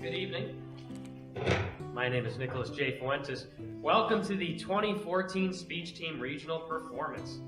Good evening. My name is Nicholas J. Fuentes. Welcome to the 2014 Speech Team Regional Performance.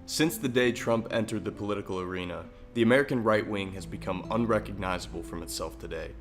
Since the day Trump entered the political arena, the American right wing has become unrecognizable from itself today.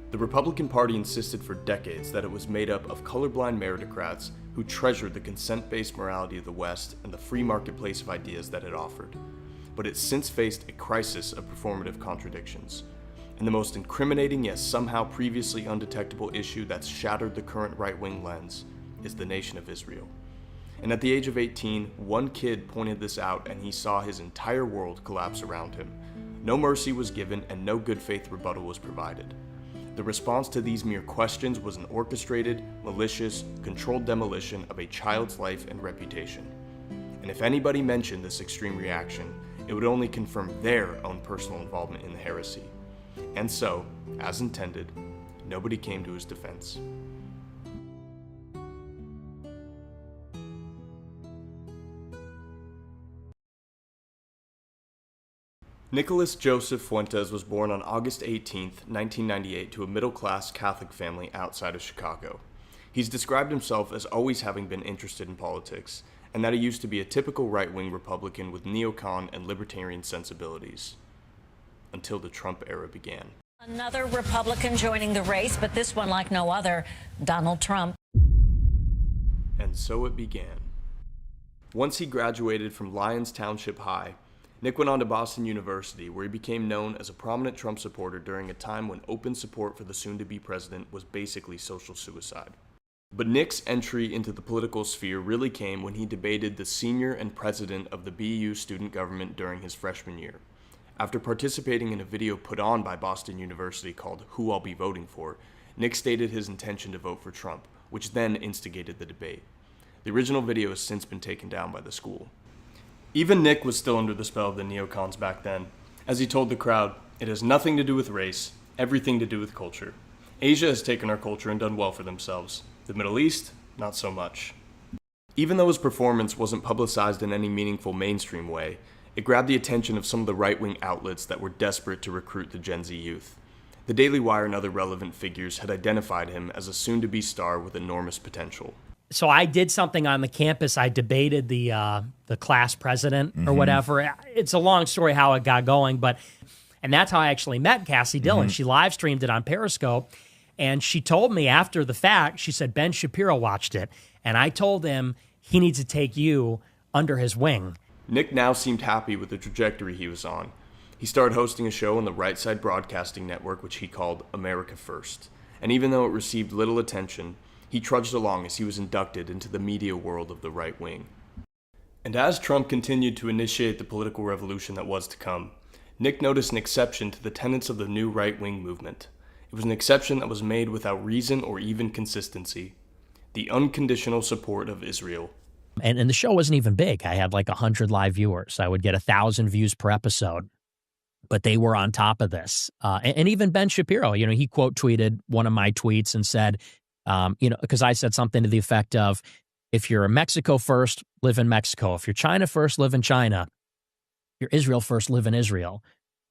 The Republican Party insisted for decades that it was made up of colorblind meritocrats who treasured the consent-based morality of the West and the free marketplace of ideas that it offered. But it's since faced a crisis of performative contradictions. And the most incriminating yet somehow previously undetectable issue that's shattered the current right-wing lens is the nation of Israel. And at the age of 18, one kid pointed this out and he saw his entire world collapse around him. No mercy was given and no good faith rebuttal was provided. The response to these mere questions was an orchestrated, malicious, controlled demolition of a child's life and reputation. And if anybody mentioned this extreme reaction, it would only confirm their own personal involvement in the heresy. And so, as intended, nobody came to his defense. Nicholas Joseph Fuentes was born on August 18, 1998, to a middle-class Catholic family outside of Chicago. He's described himself as always having been interested in politics, and that he used to be a typical right-wing Republican with neocon and libertarian sensibilities. Until the Trump era began. Another Republican joining the race, but this one like no other, Donald Trump. And so it began. Once he graduated from Lyons Township High, Nick went on to Boston University, where he became known as a prominent Trump supporter during a time when open support for the soon-to-be president was basically social suicide. But Nick's entry into the political sphere really came when he debated the senior and president of the BU student government during his freshman year. After participating in a video put on by Boston University called Who I'll Be Voting For, Nick stated his intention to vote for Trump, which then instigated the debate. The original video has since been taken down by the school. Even Nick was still under the spell of the neocons back then. As he told the crowd, "It has nothing to do with race, everything to do with culture. Asia has taken our culture and done well for themselves. The Middle East, not so much." Even though his performance wasn't publicized in any meaningful mainstream way, it grabbed the attention of some of the right-wing outlets that were desperate to recruit the Gen Z youth. The Daily Wire and other relevant figures had identified him as a soon-to-be star with enormous potential. So I did something on the campus. I debated the class president or whatever. It's a long story how it got going, and that's how I actually met Cassie Dillon. She live streamed it on Periscope, and she told me after the fact, she said, Ben Shapiro watched it, and I told him he needs to take you under his wing. Nick now seemed happy with the trajectory he was on. He started hosting a show on the Right Side Broadcasting Network, which he called America First. And even though it received little attention, he trudged along as he was inducted into the media world of the right wing. And as Trump continued to initiate the political revolution that was to come, Nick noticed an exception to the tenets of the new right-wing movement. It was an exception that was made without reason or even consistency. The unconditional support of Israel. And the show wasn't even big. I had like 100 live viewers. I would get 1,000 views per episode. But they were on top of this. And even Ben Shapiro, he quote tweeted one of my tweets and said, because I said something to the effect of, if you're a Mexico first, live in Mexico. If you're China first, live in China. If you're Israel first, live in Israel.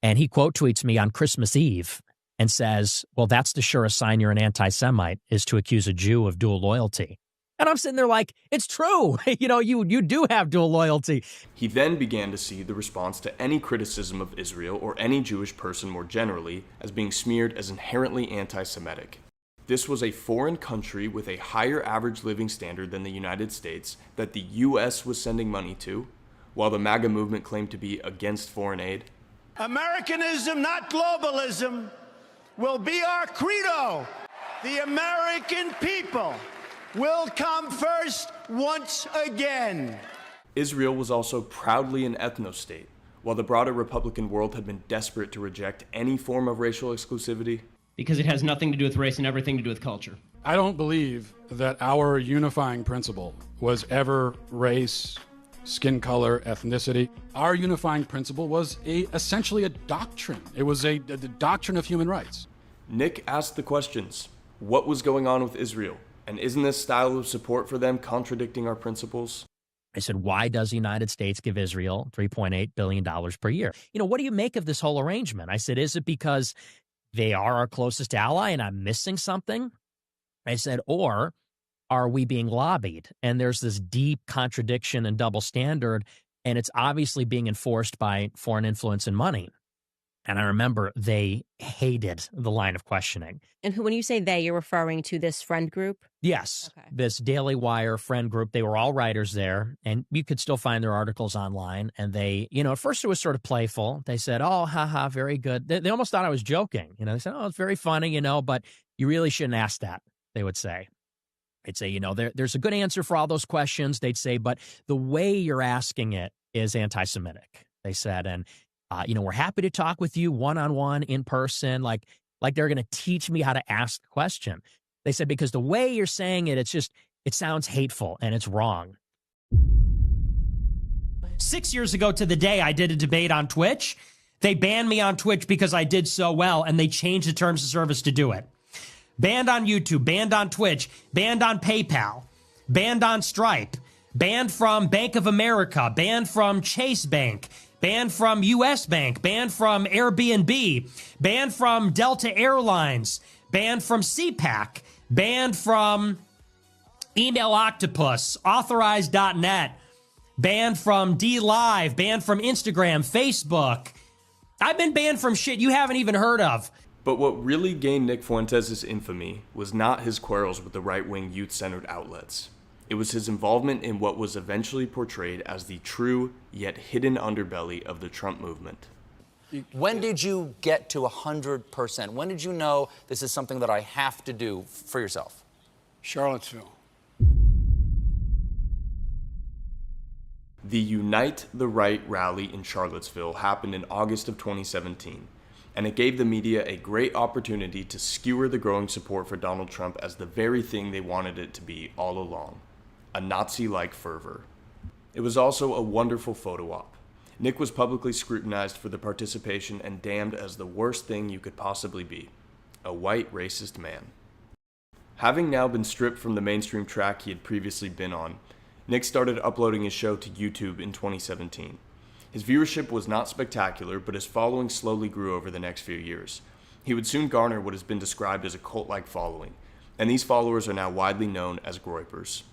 And he quote tweets me on Christmas Eve and says, well, that's the surest sign you're an anti-Semite, is to accuse a Jew of dual loyalty. And I'm sitting there like, it's true. You do have dual loyalty. He then began to see the response to any criticism of Israel or any Jewish person more generally as being smeared as inherently anti-Semitic. This was a foreign country with a higher average living standard than the United States that the U.S. was sending money to, while the MAGA movement claimed to be against foreign aid. Americanism, not globalism, will be our credo. The American people will come first once again. Israel was also proudly an ethno-state, while the broader Republican world had been desperate to reject any form of racial exclusivity. Because it has nothing to do with race and everything to do with culture. I don't believe that our unifying principle was ever race, skin color, ethnicity. Our unifying principle was essentially a doctrine. It was the doctrine of human rights. Nick asked the questions. What was going on with Israel? And isn't this style of support for them contradicting our principles? I said, why does the United States give Israel $3.8 billion per year? What do you make of this whole arrangement? I said, is it because they are our closest ally and I'm missing something? I said, or are we being lobbied? And there's this deep contradiction and double standard, and it's obviously being enforced by foreign influence and money. And I remember they hated the line of questioning. And when you say they, you're referring to this friend group? Yes. Okay. This Daily Wire friend group. They were all writers there, and you could still find their articles online. And they, at first it was sort of playful. They said, oh, haha, very good. They almost thought I was joking. They said, oh, it's very funny, but you really shouldn't ask that, they would say. They'd say, there's a good answer for all those questions. They'd say, but the way you're asking it is anti-Semitic, they said. And we're happy to talk with you one-on-one in person, like they're going to teach me how to ask the question. They said, because the way you're saying it, it sounds hateful and it's wrong. 6 years ago to the day, I did a debate on Twitch. They banned me on Twitch because I did so well, and they changed the terms of service to do it. Banned on YouTube, banned on Twitch, banned on PayPal, banned on Stripe, banned from Bank of America, banned from Chase Bank, banned from U.S. Bank, banned from Airbnb, banned from Delta Airlines, banned from CPAC, banned from Email Octopus, Authorize.net, banned from DLive, banned from Instagram, Facebook. I've been banned from shit you haven't even heard of. But what really gained Nick Fuentes' infamy was not his quarrels with the right-wing youth-centered outlets. It was his involvement in what was eventually portrayed as the true, yet hidden underbelly of the Trump movement. When did you get to 100%? When did you know this is something that I have to do for yourself? Charlottesville. The Unite the Right rally in Charlottesville happened in August of 2017, and it gave the media a great opportunity to skewer the growing support for Donald Trump as the very thing they wanted it to be all along. A Nazi-like fervor. It was also a wonderful photo op. Nick was publicly scrutinized for the participation and damned as the worst thing you could possibly be, a white racist man. Having now been stripped from the mainstream track he had previously been on, Nick started uploading his show to YouTube in 2017. His viewership was not spectacular, but his following slowly grew over the next few years. He would soon garner what has been described as a cult-like following, and these followers are now widely known as Groypers.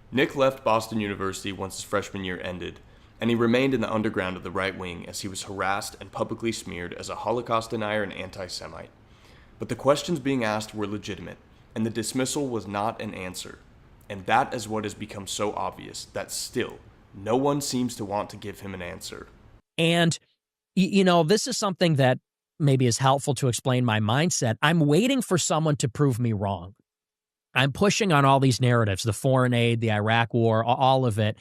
Nick left Boston University once his freshman year ended, and he remained in the underground of the right wing as he was harassed and publicly smeared as a Holocaust denier and anti-Semite. But the questions being asked were legitimate, and the dismissal was not an answer. And that is what has become so obvious, that still, no one seems to want to give him an answer. And, this is something that maybe is helpful to explain my mindset. I'm waiting for someone to prove me wrong. I'm pushing on all these narratives, the foreign aid, the Iraq war, all of it.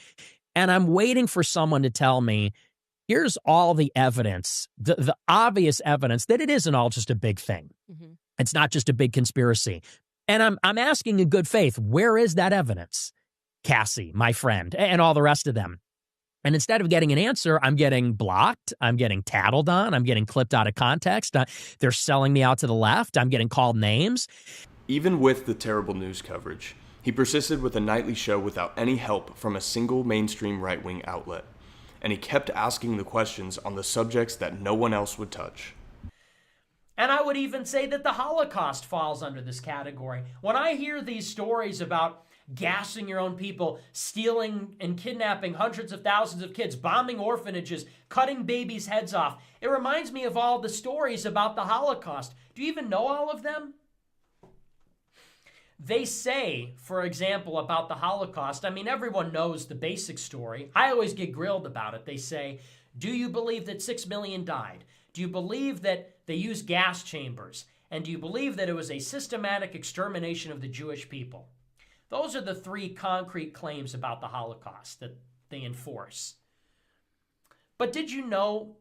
And I'm waiting for someone to tell me, here's all the evidence, the obvious evidence that it isn't all just a big thing. Mm-hmm. It's not just a big conspiracy. And I'm asking in good faith, where is that evidence? Cassie, my friend, and all the rest of them. And instead of getting an answer, I'm getting blocked. I'm getting tattled on. I'm getting clipped out of context. They're selling me out to the left. I'm getting called names. Even with the terrible news coverage, he persisted with a nightly show without any help from a single mainstream right-wing outlet. And he kept asking the questions on the subjects that no one else would touch. And I would even say that the Holocaust falls under this category. When I hear these stories about gassing your own people, stealing and kidnapping hundreds of thousands of kids, bombing orphanages, cutting babies' heads off, it reminds me of all the stories about the Holocaust. Do you even know all of them? They say, for example, about the Holocaust, everyone knows the basic story. I always get grilled about it. They say, do you believe that 6 million died? Do you believe that they used gas chambers? And do you believe that it was a systematic extermination of the Jewish people? Those are the three concrete claims about the Holocaust that they enforce. But did you know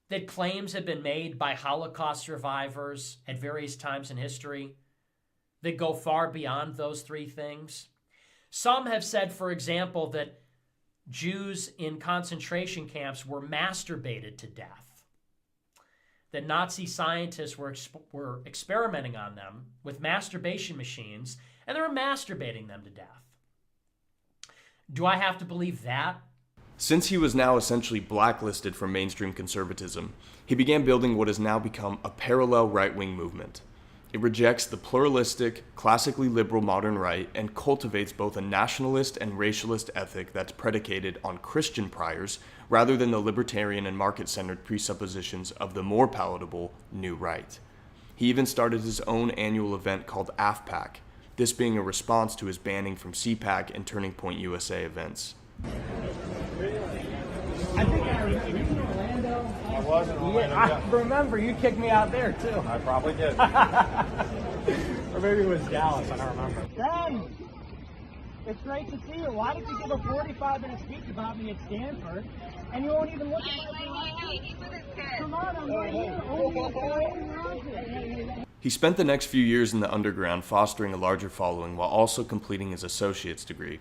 that claims have been made by Holocaust survivors at various times in history that go far beyond those three things? Some have said, for example, that Jews in concentration camps were masturbated to death, that Nazi scientists were experimenting on them with masturbation machines, and they were masturbating them to death. Do I have to believe that? Since he was now essentially blacklisted from mainstream conservatism, he began building what has now become a parallel right-wing movement. It rejects the pluralistic, classically liberal modern right and cultivates both a nationalist and racialist ethic that's predicated on Christian priors rather than the libertarian and market-centered presuppositions of the more palatable new right. He even started his own annual event called AFPAC, this being a response to his banning from CPAC and Turning Point USA events. I think I remember. You in Orlando? I was in Orlando. Yeah, I remember. You kicked me out there, too. I probably did. Or maybe it was Dallas. I don't remember. Ben, it's great to see you. Why did you give a 45-minute speech about me at Stanford, and you won't even look at my... Hey, he's with his kids. Come on, I'm right here. He spent the next few years in the underground fostering a larger following while also completing his associate's degree.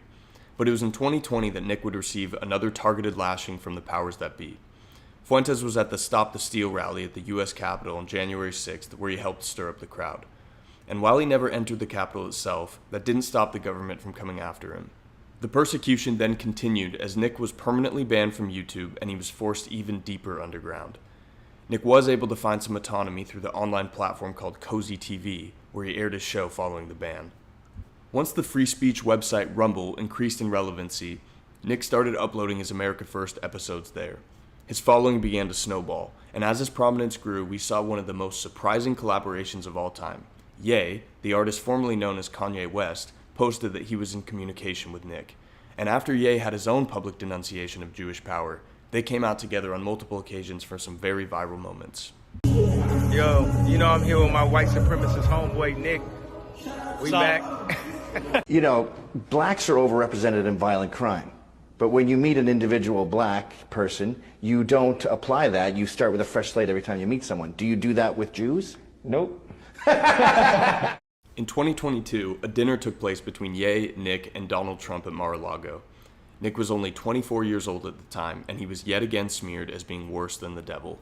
But it was in 2020 that Nick would receive another targeted lashing from the powers that be. Fuentes was at the Stop the Steal rally at the U.S. Capitol on January 6th, where he helped stir up the crowd. And while he never entered the Capitol itself, that didn't stop the government from coming after him. The persecution then continued as Nick was permanently banned from YouTube and he was forced even deeper underground. Nick was able to find some autonomy through the online platform called Cozy TV, where he aired his show following the ban. Once the free speech website Rumble increased in relevancy, Nick started uploading his America First episodes there. His following began to snowball, and as his prominence grew, we saw one of the most surprising collaborations of all time. Ye, the artist formerly known as Kanye West, posted that he was in communication with Nick. And after Ye had his own public denunciation of Jewish power, they came out together on multiple occasions for some very viral moments. Yo, you know I'm here with my white supremacist homeboy, Nick. We back. You know, blacks are overrepresented in violent crime. But when you meet an individual black person, you don't apply that. You start with a fresh slate every time you meet someone. Do you do that with Jews? Nope. In 2022, a dinner took place between Ye, Nick, and Donald Trump at Mar-a-Lago. Nick was only 24 years old at the time, and he was yet again smeared as being worse than the devil.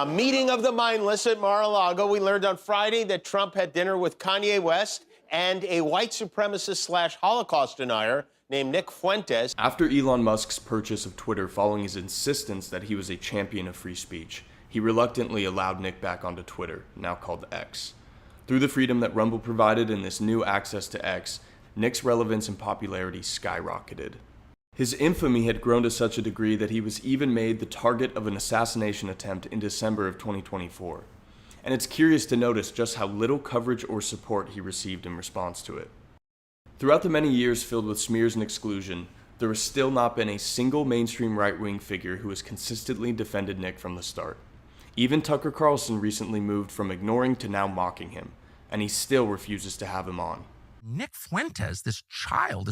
Meeting of the mindless at Mar-a-Lago. We learned on Friday that Trump had dinner with Kanye West and a white supremacist / Holocaust denier named Nick Fuentes. After Elon Musk's purchase of Twitter following his insistence that he was a champion of free speech, he reluctantly allowed Nick back onto Twitter, now called X. Through the freedom that Rumble provided and this new access to X, Nick's relevance and popularity skyrocketed. His infamy had grown to such a degree that he was even made the target of an assassination attempt in December of 2024. And it's curious to notice just how little coverage or support he received in response to it. Throughout the many years filled with smears and exclusion, there has still not been a single mainstream right-wing figure who has consistently defended Nick from the start. Even Tucker Carlson recently moved from ignoring to now mocking him, and he still refuses to have him on. Nick Fuentes, this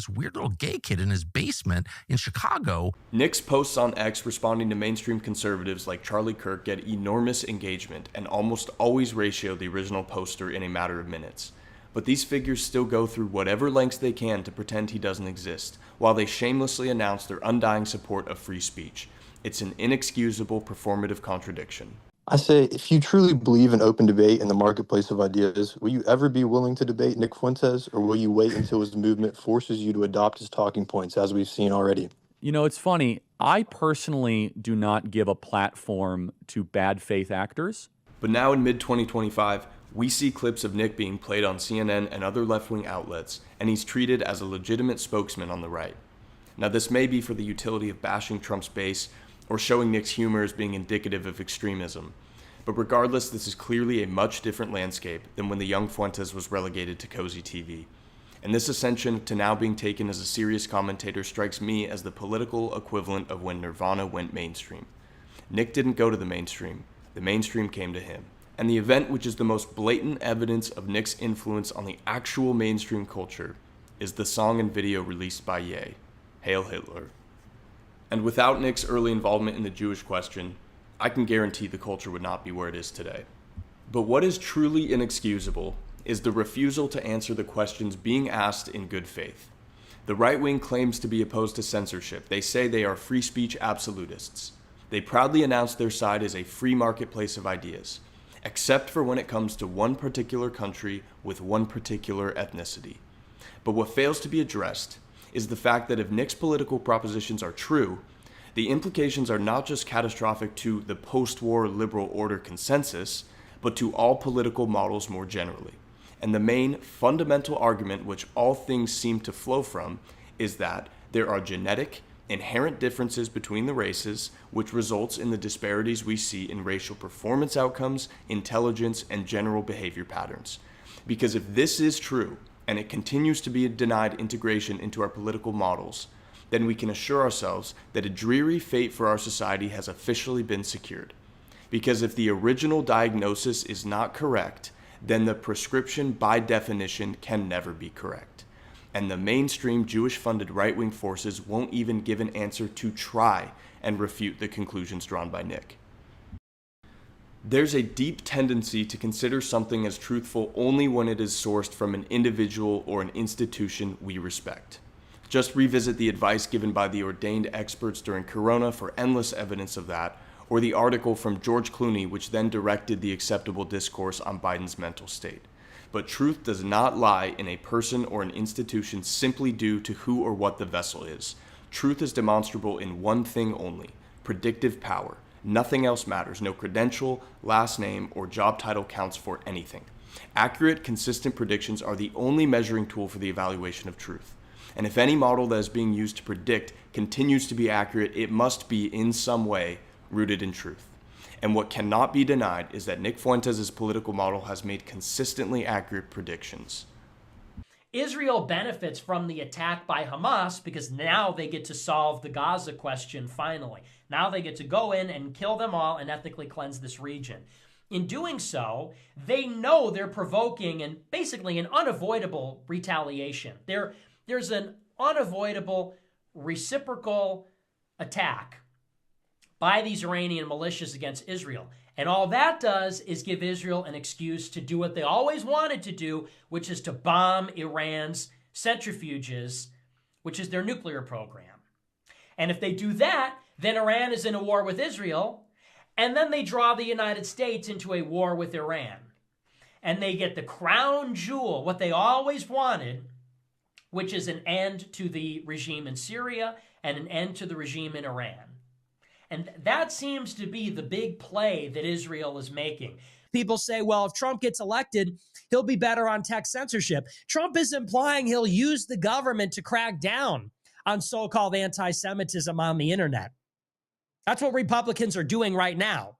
weird little gay kid in his basement in Chicago. Nick's posts on X responding to mainstream conservatives like Charlie Kirk get enormous engagement and almost always ratio the original poster in a matter of minutes. But these figures still go through whatever lengths they can to pretend he doesn't exist, while they shamelessly announce their undying support of free speech. It's an inexcusable performative contradiction. I say, if you truly believe in open debate in the marketplace of ideas, will you ever be willing to debate Nick Fuentes, or will you wait until his movement forces you to adopt his talking points, as we've seen already? You know, it's funny. I personally do not give a platform to bad faith actors. But now in mid-2025, we see clips of Nick being played on CNN and other left-wing outlets, and he's treated as a legitimate spokesman on the right. Now, this may be for the utility of bashing Trump's base, or showing Nick's humor as being indicative of extremism. But regardless, this is clearly a much different landscape than when the young Fuentes was relegated to Cozy TV. And this ascension to now being taken as a serious commentator strikes me as the political equivalent of when Nirvana went mainstream. Nick didn't go to the mainstream came to him. And the event which is the most blatant evidence of Nick's influence on the actual mainstream culture is the song and video released by Ye, Hail Hitler. And without Nick's early involvement in the Jewish question, I can guarantee the culture would not be where it is today. But what is truly inexcusable is the refusal to answer the questions being asked in good faith. The right wing claims to be opposed to censorship. They say they are free speech absolutists. They proudly announce their side as a free marketplace of ideas, except for when it comes to one particular country with one particular ethnicity. But what fails to be addressed is the fact that if Nick's political propositions are true, the implications are not just catastrophic to the post-war liberal order consensus, but to all political models more generally. And the main fundamental argument which all things seem to flow from is that there are genetic, inherent differences between the races, which results in the disparities we see in racial performance outcomes, intelligence, and general behavior patterns. Because if this is true, and it continues to be denied integration into our political models, then we can assure ourselves that a dreary fate for our society has officially been secured. Because if the original diagnosis is not correct, then the prescription by definition can never be correct. And the mainstream Jewish-funded right-wing forces won't even give an answer to try and refute the conclusions drawn by Nick. There's a deep tendency to consider something as truthful only when it is sourced from an individual or an institution we respect. Just revisit the advice given by the ordained experts during Corona for endless evidence of that, or the article from George Clooney which then directed the acceptable discourse on Biden's mental state. But truth does not lie in a person or an institution simply due to who or what the vessel is. Truth is demonstrable in one thing only: predictive power. Nothing else matters. No credential, last name, or job title counts for anything. Accurate, consistent predictions are the only measuring tool for the evaluation of truth. And if any model that is being used to predict continues to be accurate, it must be in some way rooted in truth. And what cannot be denied is that Nick Fuentes' political model has made consistently accurate predictions. Israel benefits from the attack by Hamas because now they get to solve the Gaza question finally. Now they get to go in and kill them all and ethnically cleanse this region. In doing so, they know they're provoking and basically an unavoidable retaliation. There's an unavoidable reciprocal attack by these Iranian militias against Israel. And all that does is give Israel an excuse to do what they always wanted to do, which is to bomb Iran's centrifuges, which is their nuclear program. And if they do that, then Iran is in a war with Israel, and then they draw the United States into a war with Iran. And they get the crown jewel, what they always wanted, which is an end to the regime in Syria and an end to the regime in Iran. And that seems to be the big play that Israel is making. People say, well, if Trump gets elected, he'll be better on tech censorship. Trump is implying he'll use the government to crack down on so-called anti-Semitism on the internet. That's what Republicans are doing right now.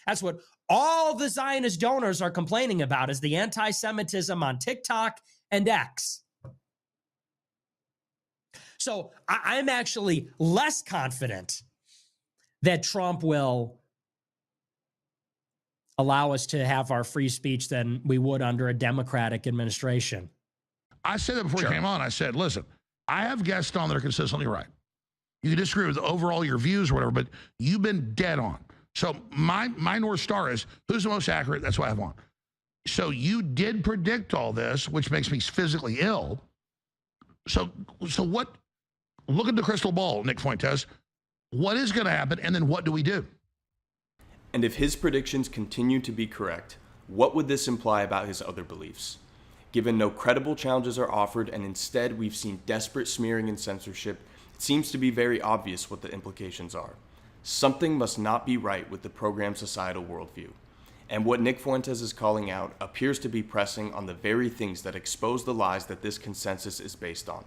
That's what all the Zionist donors are complaining about, is the anti-Semitism on TikTok and X. So I'm actually less confident that Trump will allow us to have our free speech than we would under a Democratic administration. I said that before you came on. I said, listen, I have guests on that are consistently right. You can disagree with overall your views or whatever, but you've been dead on. So my North Star is who's the most accurate. That's why I have on. So you did predict all this, which makes me physically ill. So what? Look at the crystal ball, Nick Fuentes. What is going to happen, and then what do we do? And if his predictions continue to be correct, what would this imply about his other beliefs? Given no credible challenges are offered, and instead we've seen desperate smearing and censorship, it seems to be very obvious what the implications are. Something must not be right with the program's societal worldview. And what Nick Fuentes is calling out appears to be pressing on the very things that expose the lies that this consensus is based on.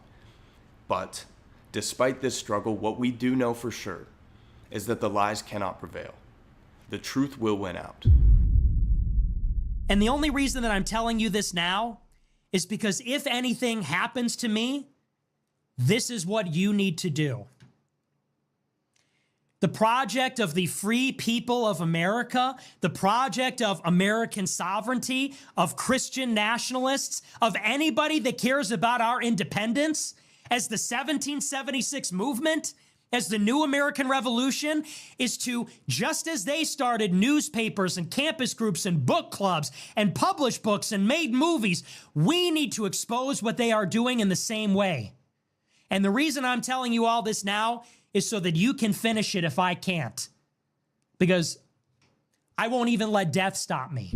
But despite this struggle, what we do know for sure is that the lies cannot prevail. The truth will win out. And the only reason that I'm telling you this now is because if anything happens to me, this is what you need to do. The project of the free people of America, the project of American sovereignty, of Christian nationalists, of anybody that cares about our independence, as the 1776 movement, as the new American Revolution, is to, just as they started newspapers and campus groups and book clubs and published books and made movies, we need to expose what they are doing in the same way. And the reason I'm telling you all this now is so that you can finish it if I can't. Because I won't even let death stop me.